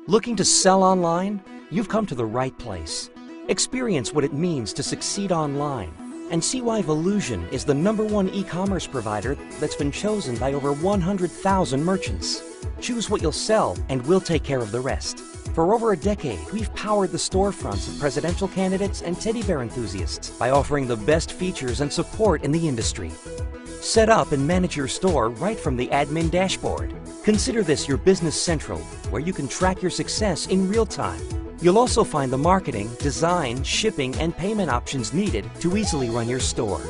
Looking to sell online? You've come to the right place. Experience what it means to succeed online and see why Volusion is the #1 e-commerce provider that's been chosen by over 100,000 merchants. Choose what you'll sell and we'll take care of the rest. For over a decade, we've powered the storefronts of presidential candidates and teddy bear enthusiasts by offering the best features and support in the industry. Set up and manage your store right from the admin dashboard. Consider this your business central, where you can track your success in real time. You'll also find the marketing, design, shipping, and payment options needed to easily run your store.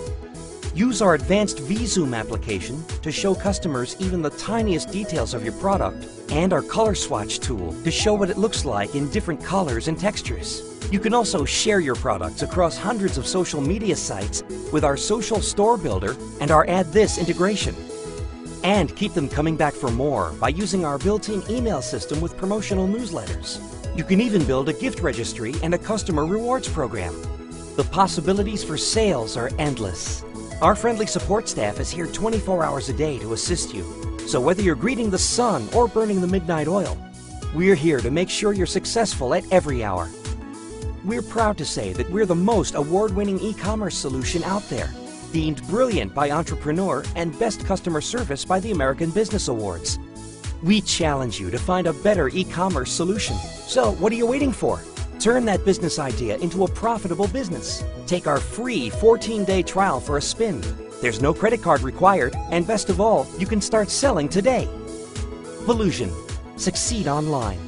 Use our advanced VZoom application to show customers even the tiniest details of your product, and our color swatch tool to show what it looks like in different colors and textures. You can also share your products across hundreds of social media sites with our social store builder and our Add This integration. And keep them coming back for more by using our built-in email system with promotional newsletters. You can even build a gift registry and a customer rewards program. The possibilities for sales are endless. Our friendly support staff is here 24 hours a day to assist you. So whether you're greeting the sun or burning the midnight oil, we're here to make sure you're successful at every hour. We're proud to say that we're the most award-winning e-commerce solution out there, deemed brilliant by Entrepreneur and best customer service by the American Business Awards. We challenge you to find a better e-commerce solution. So what are you waiting for? Turn that business idea into a profitable business. Take our free 14-day trial for a spin. There's no credit card required, and best of all, you can start selling today. Volusion. Succeed online.